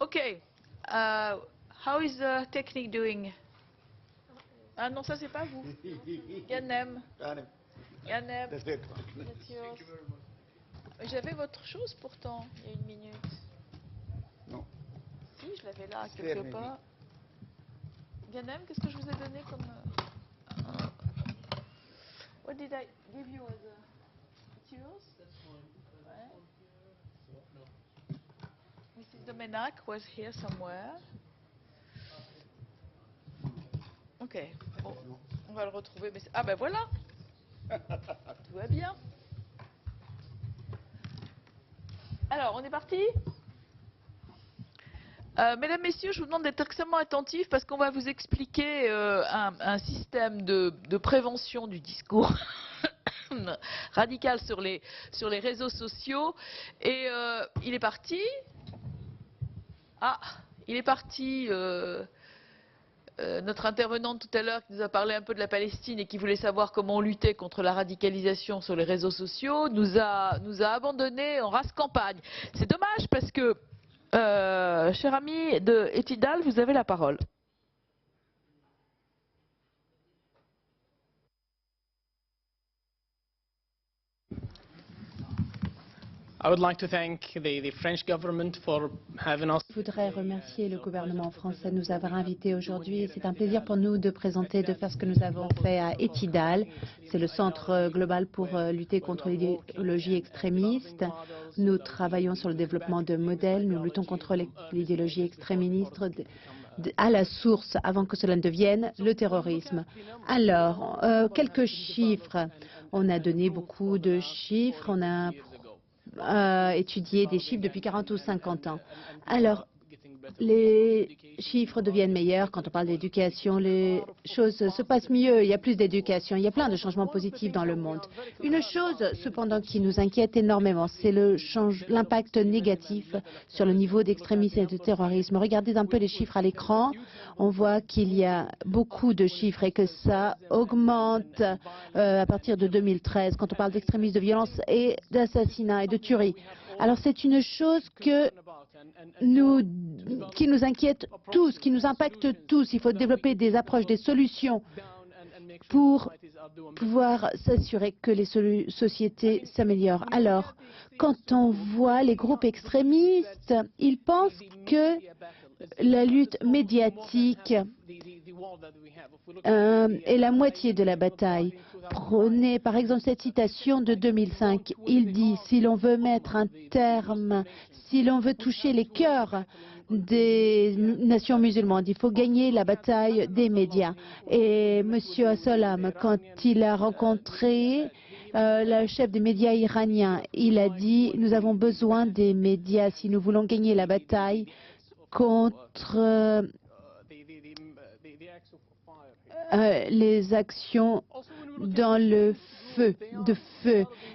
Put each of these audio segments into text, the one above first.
Okay. How is the technique doing? Ah non, ça c'est pas vous. Ganem. Ganem. That's yours. J'avais votre chose pourtant, il y a une minute. Non. Si, je l'avais là, quelque part. Ganem, qu'est-ce que je vous ai donné comme... What did I give you as a... It's yours? Ouais. Mrs. Domenac was here somewhere. Ok, bon, on va le retrouver. Mais ah ben voilà. Tout va bien. Alors, on est parti? Mesdames, Messieurs, je vous demande d'être extrêmement attentifs parce qu'on va vous expliquer un système de prévention du discours radical sur les réseaux sociaux. Et il est parti. Ah, il est parti. Notre intervenante tout à l'heure qui nous a parlé un peu de la Palestine et qui voulait savoir comment on luttait contre la radicalisation sur les réseaux sociaux nous a abandonnés en race campagne. C'est dommage parce que, cher ami de Etidal, vous avez la parole. I would like to thank the French government for having us. Je voudrais remercier le gouvernement français de nous avoir invités aujourd'hui. C'est un plaisir pour nous de présenter, de faire ce que nous avons fait à Etidal. C'est le centre global pour lutter contre l'idéologie extrémiste. Nous travaillons sur le développement de modèles. Nous luttons contre l'idéologie extrémiste à la source avant que cela ne devienne le terrorisme. Alors, quelques chiffres. On a donné beaucoup de chiffres. On a étudier des chiffres depuis 40 ou 50 ans. Alors, les chiffres deviennent meilleurs quand on parle d'éducation, les choses se passent mieux, il y a plus d'éducation, il y a plein de changements positifs dans le monde. Une chose, cependant, qui nous inquiète énormément, c'est l'impact négatif sur le niveau d'extrémisme et de terrorisme. Regardez un peu les chiffres à l'écran, on voit qu'il y a beaucoup de chiffres et que ça augmente à partir de 2013 quand on parle d'extrémisme, de violence et d'assassinat et de tuerie. Alors c'est une chose qui nous inquiète tous, qui nous impacte tous. Il faut développer des approches, des solutions pour pouvoir s'assurer que les sociétés s'améliorent. Alors, quand on voit les groupes extrémistes, ils pensent que la lutte médiatique est la moitié de la bataille. Prenez par exemple cette citation de 2005. Il dit « Si l'on veut mettre un terme, si l'on veut toucher les cœurs des nations musulmanes, il faut gagner la bataille des médias. » Et M. Assalam, quand il a rencontré le chef des médias iraniens, il a dit « Nous avons besoin des médias si nous voulons gagner la bataille contre les actions dans le feu.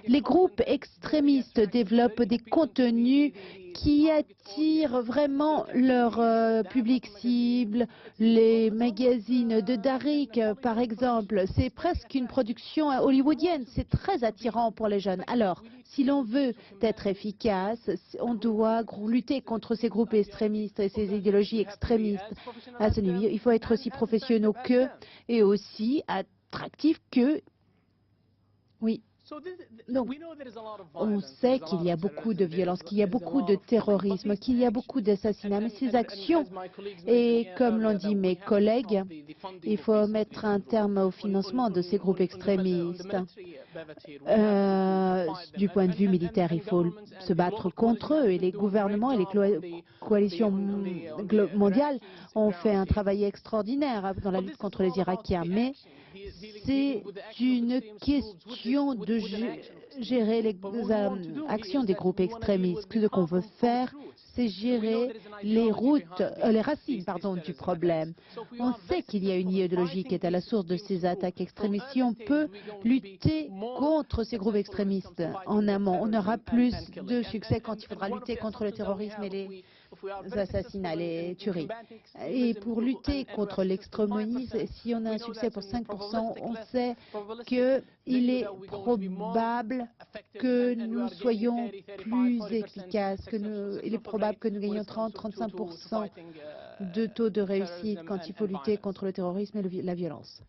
Les groupes extrémistes développent des contenus qui attirent vraiment leur public cible. Les magazines de Darik, par exemple, c'est presque une production hollywoodienne. C'est très attirant pour les jeunes. Alors, si l'on veut être efficace, on doit lutter contre ces groupes extrémistes et ces idéologies extrémistes. À ce niveau, il faut être aussi professionnels qu'eux et aussi attractifs qu'eux. Oui. Donc, on sait qu'il y a beaucoup de violence, qu'il y a beaucoup de terrorisme, qu'il y a beaucoup d'assassinats, mais ces actions, et comme l'ont dit mes collègues, il faut mettre un terme au financement de ces groupes extrémistes. Du point de vue militaire, il faut se battre contre eux, et les gouvernements et les coalitions mondiales ont fait un travail extraordinaire dans la lutte contre les Irakiens, mais c'est une question de gérer les actions des groupes extrémistes. Ce qu'on veut faire, c'est gérer les racines du problème. On sait qu'il y a une idéologie qui est à la source de ces attaques extrémistes. Si on peut lutter contre ces groupes extrémistes en amont, on aura plus de succès quand il faudra lutter contre le terrorisme et assassinats, les tueries. Et pour lutter contre l'extrémisme, si on a un succès pour 5%, on sait qu'il est probable que nous soyons plus efficaces, il est probable que nous gagnions 30-35% de taux de réussite quand il faut lutter contre le terrorisme et la violence.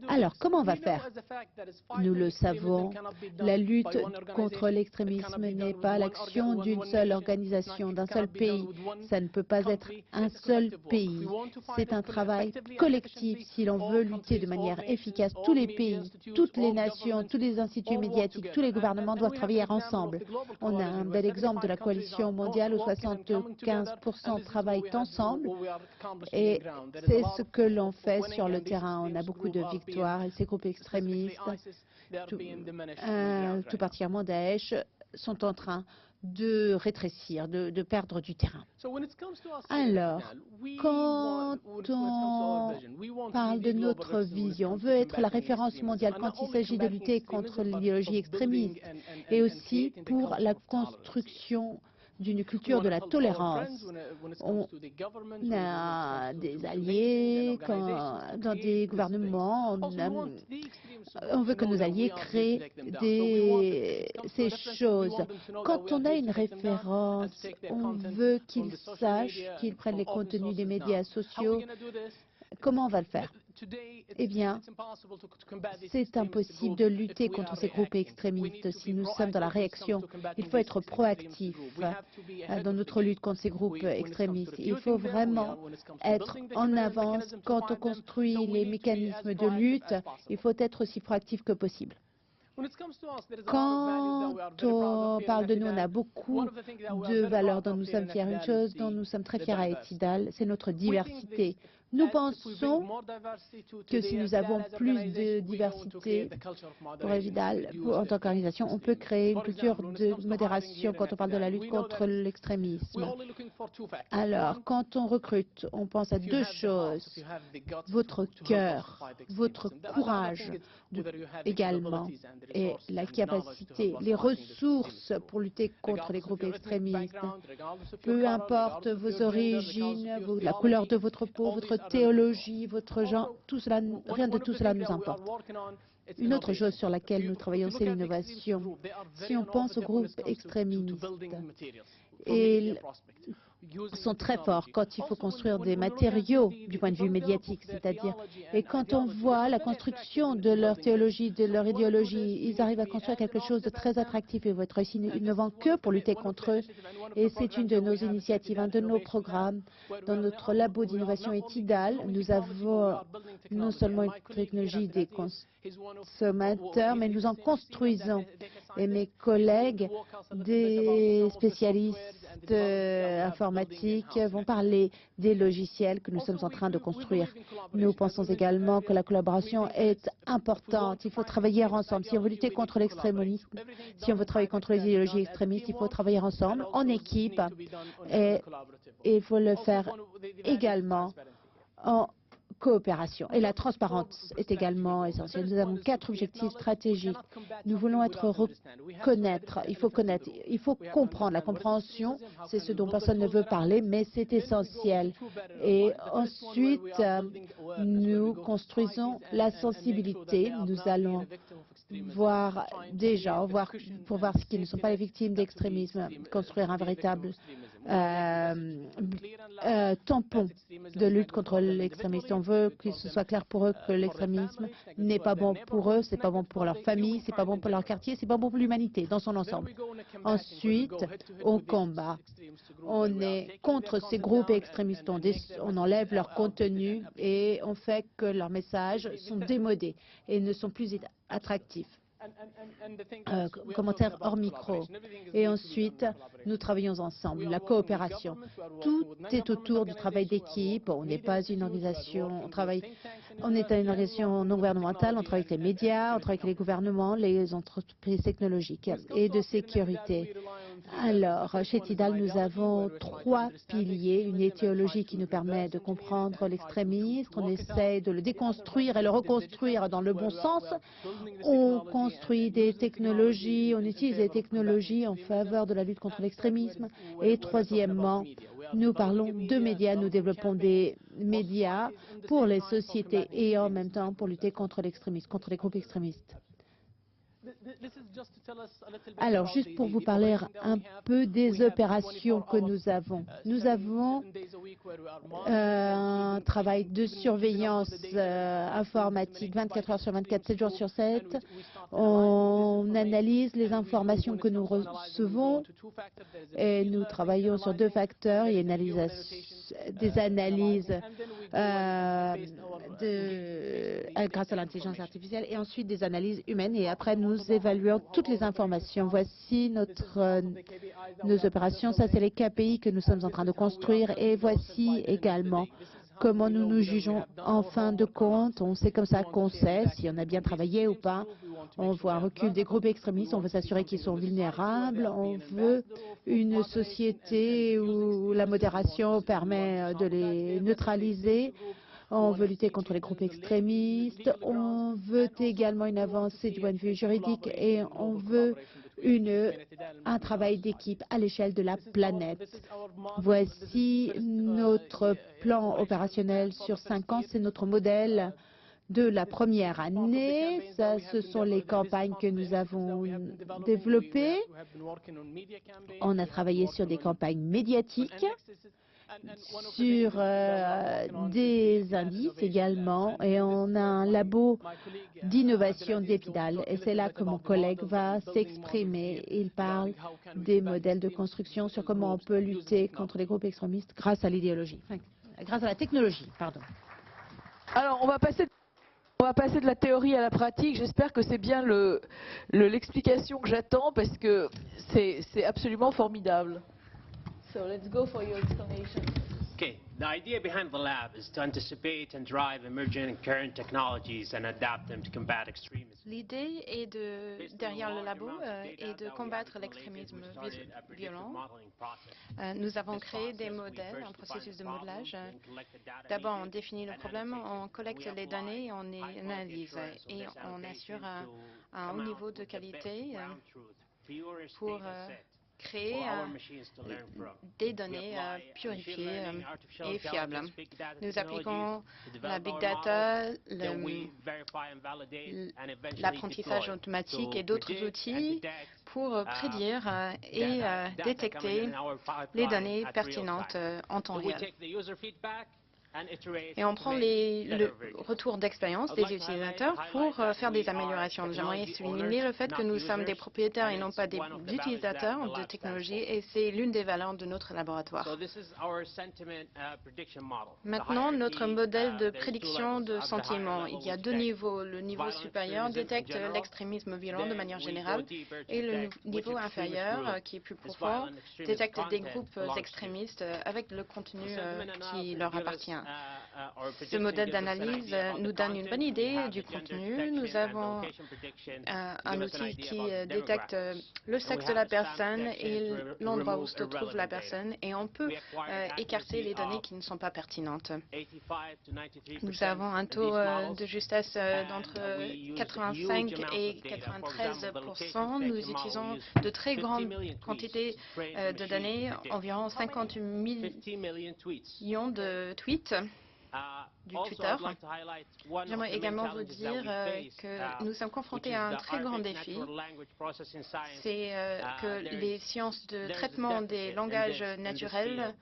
Alors, comment on va faire? Nous le savons, la lutte contre l'extrémisme n'est pas l'action d'une seule organisation, d'un seul pays. Ça ne peut pas être un seul pays. C'est un travail collectif si l'on veut lutter de manière efficace. Tous les pays, toutes les nations, tous les instituts médiatiques, tous les gouvernements doivent travailler ensemble. On a un bel exemple de la coalition mondiale où 75% travaillent ensemble et c'est ce que l'on fait sur le terrain. On a beaucoup de victoires et ces groupes extrémistes, tout particulièrement Daesh, sont en train de rétrécir, de perdre du terrain. Alors, quand on parle de notre vision, on veut être la référence mondiale quand il s'agit de lutter contre l'idéologie extrémiste et aussi pour la construction d'une culture de la tolérance. On a des alliés dans des gouvernements. On veut que nos alliés créent ces choses. Quand on a une référence, on veut qu'ils sachent, qu'ils prennent les contenus des médias sociaux. Comment on va le faire? Eh bien, c'est impossible de lutter contre ces groupes extrémistes si nous sommes dans la réaction. Il faut être proactif dans notre lutte contre ces groupes extrémistes. Il faut vraiment être en avance quand on construit les mécanismes de lutte. Il faut être aussi proactif que possible. Quand on parle de nous, on a beaucoup de valeurs dont nous sommes fiers. Une chose dont nous sommes très fiers à Etidal, c'est notre diversité. Nous pensons que si nous avons plus de diversité pour Etidal, en tant qu'organisation, on peut créer une culture de modération quand on parle de la lutte contre l'extrémisme. Alors, quand on recrute, on pense à deux choses. Votre cœur, votre courage également, et la capacité, les ressources pour lutter contre les groupes extrémistes. Peu importe vos origines, la couleur de votre peau, votre théologie, votre genre, tout cela, rien de tout cela nous importe. Une autre chose sur laquelle nous travaillons, c'est l'innovation. Si on pense aux groupes extrémistes, ils sont très forts quand il faut construire des matériaux du point de vue médiatique, c'est-à-dire, et quand on voit la construction de leur théologie, de leur idéologie, ils arrivent à construire quelque chose de très attractif et votre réussite ne vend que pour lutter contre eux. Et c'est une de nos initiatives, un de nos programmes. Dans notre labo d'innovation Etidal, nous avons non seulement une technologie des consommateurs, mais nous en construisons. Et mes collègues, des spécialistes informatiques, vont parler des logiciels que nous sommes en train de construire. Nous pensons également que la collaboration est importante. Il faut travailler ensemble. Si on veut lutter contre l'extrémisme, si on veut travailler contre les idéologies extrémistes, il faut travailler ensemble, en équipe, et il faut le faire également en coopération. Et la transparence est également essentielle. Nous avons 4 objectifs stratégiques. Nous voulons connaître, il faut connaître, il faut comprendre. La compréhension, c'est ce dont personne ne veut parler, mais c'est essentiel. Et ensuite, nous construisons la sensibilité. Nous allons voir pour voir ce qui ne sont pas les victimes d'extrémisme, construire un véritable tampon de lutte contre l'extrémisme. On veut que ce soit clair pour eux que l'extrémisme n'est pas bon pour eux, c'est pas bon pour leur famille, c'est pas bon pour leur quartier, c'est pas bon pour l'humanité dans son ensemble. Ensuite, on combat. On est contre ces groupes extrémistes. On enlève leur contenu et on fait que leurs messages sont démodés et ne sont plus attractifs. Commentaire hors micro. Et ensuite, nous travaillons ensemble, la coopération. Tout est autour du travail d'équipe. On n'est pas une organisation, on est une organisation non gouvernementale, on travaille avec les médias, on travaille avec les gouvernements, les entreprises technologiques et de sécurité. Alors, chez Tidal, nous avons 3 piliers. Une étiologie qui nous permet de comprendre l'extrémisme. On essaie de le déconstruire et le reconstruire dans le bon sens. On construit des technologies, on utilise des technologies en faveur de la lutte contre l'extrémisme. Et troisièmement, nous parlons de médias. Nous développons des médias pour les sociétés et en même temps pour lutter contre l'extrémisme, contre les groupes extrémistes. Alors, juste pour vous parler un peu des opérations que nous avons. Nous avons un travail de surveillance informatique 24 heures sur 24, 7 jours sur 7. On analyse les informations que nous recevons et nous travaillons sur 2 facteurs. Il y a des analyses grâce à l'intelligence artificielle et ensuite des analyses humaines et après nous évaluons toutes les informations. Voici nos opérations. Ça, c'est les KPI que nous sommes en train de construire et voici également comment nous nous jugeons en fin de compte. C'est comme ça qu'on sait si on a bien travaillé ou pas. On voit un recul des groupes extrémistes, on veut s'assurer qu'ils sont vulnérables, on veut une société où la modération permet de les neutraliser. On veut lutter contre les groupes extrémistes, on veut également une avancée du point de vue juridique et on veut un travail d'équipe à l'échelle de la planète. Voici notre plan opérationnel sur 5 ans, c'est notre modèle de la première année. Ça, ce sont les campagnes que nous avons développées. On a travaillé sur des campagnes médiatiques, sur des indices également, et on a un labo d'innovation d'Epidal. Et c'est là que mon collègue va s'exprimer. Il parle des modèles de construction sur comment on peut lutter contre les groupes extrémistes grâce à l'idéologie, grâce à la technologie, pardon. Alors, on va passer de la théorie à la pratique. J'espère que c'est bien l'explication que j'attends parce que c'est absolument formidable. So let's go for your explanation. Okay, the idea behind the lab is to anticipate and drive emerging current technologies and adapt them to combat extremism. L'idée derrière le labo est de combattre l'extrémisme violent. Nous avons créé des modèles, un processus de modelage. D'abord, on définit le problème, on collecte les données et on les analyse. Et on assure un haut niveau de qualité pour créer des données purifiées et fiables. Nous appliquons la big data, l'apprentissage automatique et d'autres outils pour prédire et détecter les données pertinentes en temps réel. Et on prend le retour d'expérience des utilisateurs pour faire des améliorations. J'aimerais souligner le fait que nous sommes des propriétaires et non pas des utilisateurs de technologie, et c'est l'une des valeurs de notre laboratoire. Maintenant, notre modèle de prédiction de sentiment. Il y a 2 niveaux. Le niveau supérieur détecte l'extrémisme violent de manière générale et le niveau inférieur, qui est plus profond, détecte des groupes extrémistes avec le contenu qui leur appartient. Ce modèle d'analyse nous donne une bonne idée du contenu. Nous avons un outil qui détecte le sexe de la personne et l'endroit où se trouve la personne, et on peut écarter les données qui ne sont pas pertinentes. Nous avons un taux de justesse d'entre 85 et 93%. Nous utilisons de très grandes quantités de données, environ 50 millions de tweets du Twitter. J'aimerais également vous dire que nous sommes confrontés à un très grand défi. C'est que les sciences de traitement des langages naturels,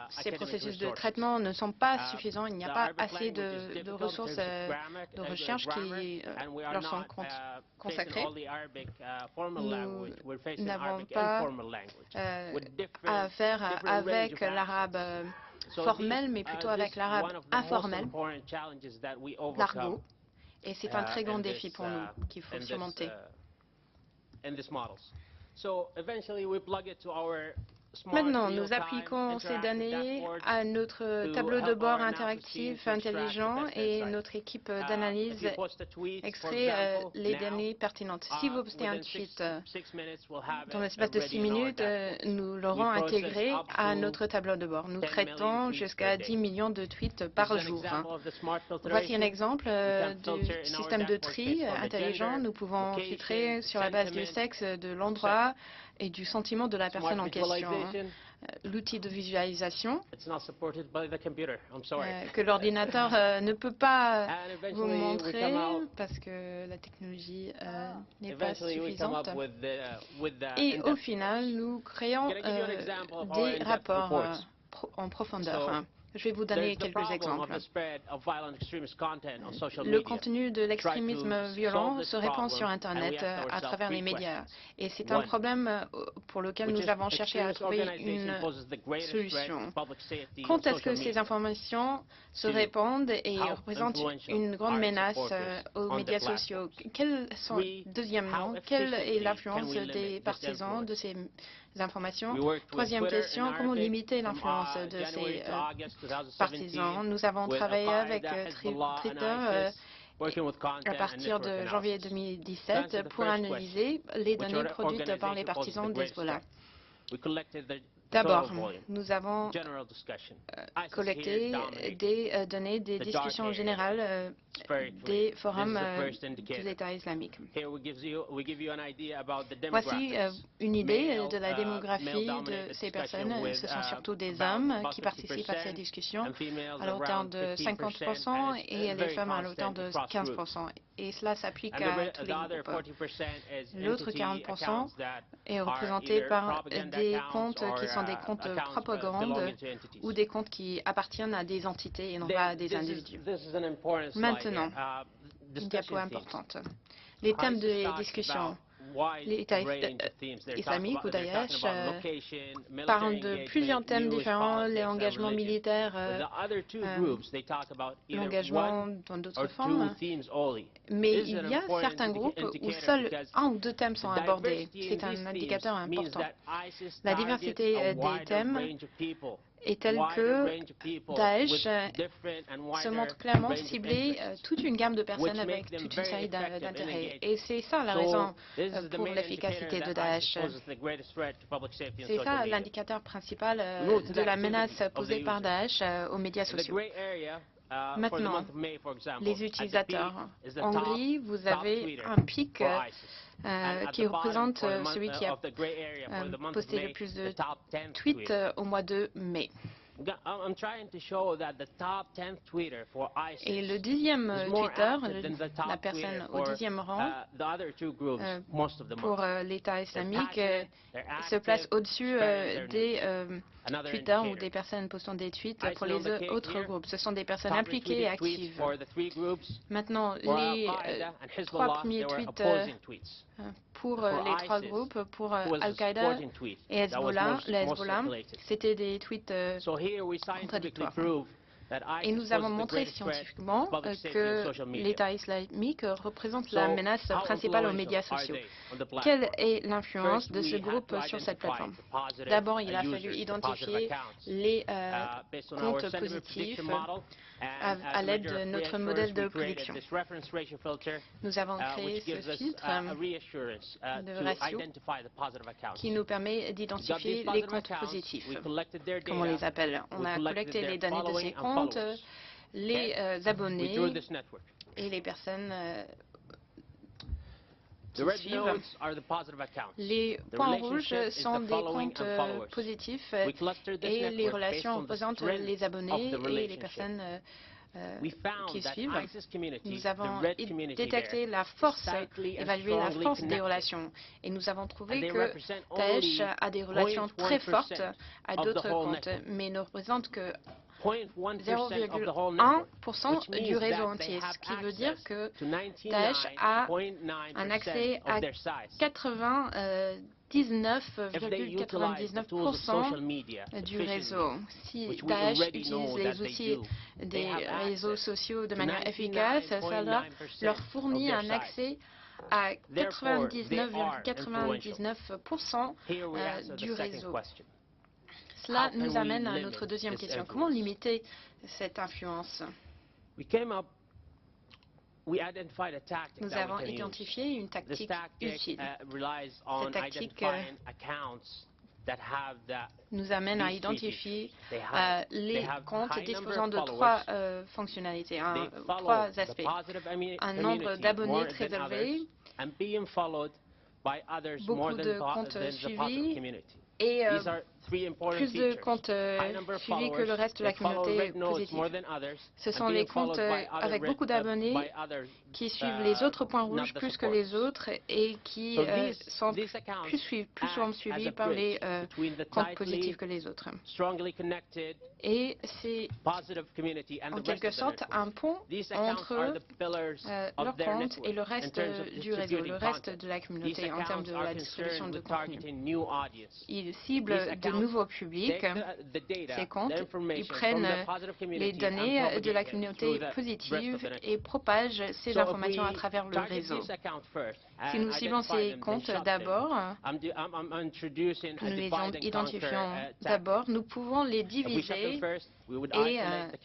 ces processus de traitement ne sont pas suffisants. Il n'y a pas assez de ressources de recherche qui leur sont consacrées. Nous n'avons pas à faire avec l'arabe formel, mais plutôt avec l'arabe informel, l'argot. Et c'est un très grand défi pour nous qu'il faut surmonter. Maintenant, nous appliquons ces données à notre tableau de bord interactif intelligent et notre équipe d'analyse extrait les données pertinentes. Si vous postez un tweet dans l'espace de 6 minutes, nous l'aurons intégré à notre tableau de bord. Nous traitons jusqu'à 10 millions de tweets par jour. Voici un exemple du système de tri intelligent. Nous pouvons filtrer sur la base du sexe, de l'endroit et du sentiment de la personne en question. L'outil de visualisation que l'ordinateur ne peut pas vous montrer parce que la technologie n'est pas suffisante. Et au final, nous créons des rapports en profondeur. Je vais vous donner quelques exemples. Le contenu de l'extrémisme violent se répand sur Internet à travers les médias. Et c'est un problème pour lequel nous avons cherché à trouver une solution. Quand est-ce que ces informations se répandent et représentent une grande menace aux médias sociaux? Deuxièmement, quelle est l'influence des partisans de ces informations? Troisième question, comment limiter l'influence de ces partisans? Nous avons travaillé avec Twitter à partir de janvier 2017 pour analyser les données produites par les partisans d'Hezbollah. D'abord, nous avons collecté des données des discussions générales des forums de l'État islamique. Voici une idée de la démographie de ces personnes. Ce sont surtout des hommes qui participent à ces discussions à la hauteur de 50% et les femmes à la hauteur de 15%. Et cela s'applique à tous les groupes. L'autre 40% est représenté par des comptes qui sont des comptes propagande ou des comptes qui appartiennent à des entités et non pas à des individus. Maintenant, une diapo importante. Les thèmes des discussions. L'État islamique ou Daesh parle de plusieurs thèmes différents, les engagements militaires, l'engagement dans d'autres formes, mais il y a certains groupes où seuls un ou deux thèmes sont abordés. C'est un indicateur important. La diversité des thèmes est telle que Daesh se montre clairement ciblé toute une gamme de personnes avec toute une série d'intérêts. Et c'est ça la raison pour l'efficacité de Daesh. C'est ça l'indicateur principal de la menace posée par Daesh aux médias sociaux. Maintenant, les utilisateurs. En gris, vous avez un pic qui représente celui qui a posté le plus de tweets au mois de mai. Et le 10e Twitter, la personne au 10e rang pour l'État islamique, se place au-dessus des Twitter ou des personnes postant des tweets pour les autres groupes. Ce sont des personnes impliquées et actives. Maintenant, les trois premiers tweets pour les trois groupes, pour Al-Qaïda et Hezbollah, c'était des tweets contradictoires. Et nous avons montré scientifiquement que l'État islamique représente la menace principale aux médias sociaux. Quelle est l'influence de ce groupe sur cette plateforme? D'abord, il a fallu identifier les comptes positifs à l'aide de notre modèle de prédiction. Nous avons créé ce filtre de ratio qui nous permet d'identifier les comptes positifs, comme on les appelle. On a collecté les données de ces comptes, les abonnés et les personnes qui suivent. Les points rouges sont des comptes positifs et les relations représentent les abonnés et les personnes qui suivent. Nous avons détecté la force, évalué la force des relations et nous avons trouvé que Daesh a des relations très fortes à d'autres comptes, mais ne représente que 0,1% du réseau entier, ce qui veut dire que Daesh a un accès à 99,99% du réseau. Si Daesh utilise les outils des réseaux sociaux de manière efficace, ça leur fournit un accès à 99,99% du réseau. Cela nous amène à notre deuxième question. Comment limiter cette influence? Nous avons identifié une tactique utile. Cette tactique nous amène à identifier les comptes disposant de trois fonctionnalités, trois aspects. Un nombre d'abonnés très élevé, beaucoup de comptes suivis et plus de comptes suivis que le reste de la communauté positive. Ce sont les comptes avec beaucoup d'abonnés qui suivent les autres points rouges plus que les autres et qui sont plus souvent suivis par les comptes positifs que les autres. Et c'est en quelque sorte un pont entre leur compte et le reste du réseau, le reste de la communauté en termes de la distribution de contenu. Ils ciblent de nouveaux publics, ces comptes, ils prennent les données de la communauté positive et propagent ces informations à travers le réseau. Si nous ciblons ces comptes d'abord, nous les identifions d'abord, nous pouvons les diviser et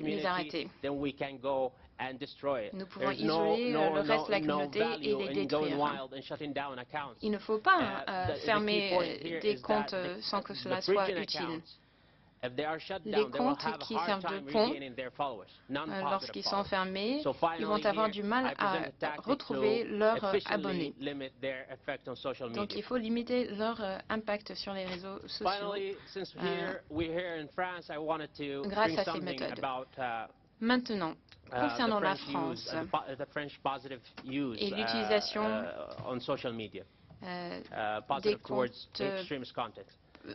les arrêter. Nous pouvons isoler le reste de la communauté et les détruire. Il ne faut pas fermer des comptes sans que cela soit utile. Les comptes qui servent de pont, lorsqu'ils sont fermés, ils vont avoir du mal à retrouver leurs abonnés. Donc il faut limiter leur impact sur les réseaux sociaux grâce à ces méthodes. Maintenant, concernant la France et l'utilisation des comptes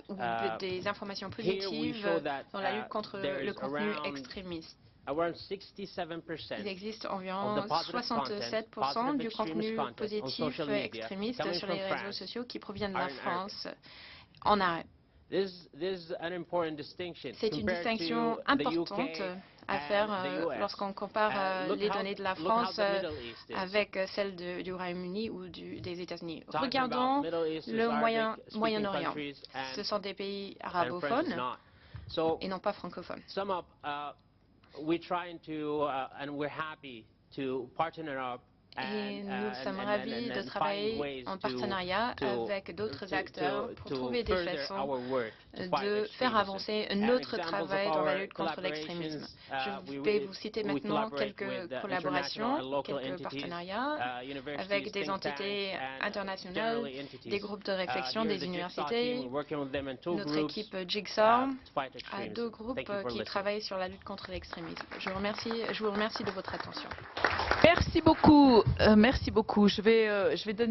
ou des informations positives dans la lutte contre le contenu extrémiste. Il existe environ 67% du contenu positif extrémiste sur les réseaux sociaux qui provient de la France en arrêt. C'est une distinction importante à faire lorsqu'on compare les données de la France avec celles du Royaume-Uni ou des États-Unis. Regardons le Moyen-Orient. Ce sont des pays arabophones et non pas francophones. Et nous sommes ravis de travailler en partenariat avec d'autres acteurs pour trouver des façons de faire avancer notre travail dans la lutte contre l'extrémisme. Je vais vous citer maintenant quelques collaborations, quelques partenariats avec des entités internationales, des groupes de réflexion, des universités. Notre équipe Jigsaw a deux groupes qui travaillent sur la lutte contre l'extrémisme. Je vous remercie de votre attention. Merci beaucoup. Merci beaucoup. Je vais donner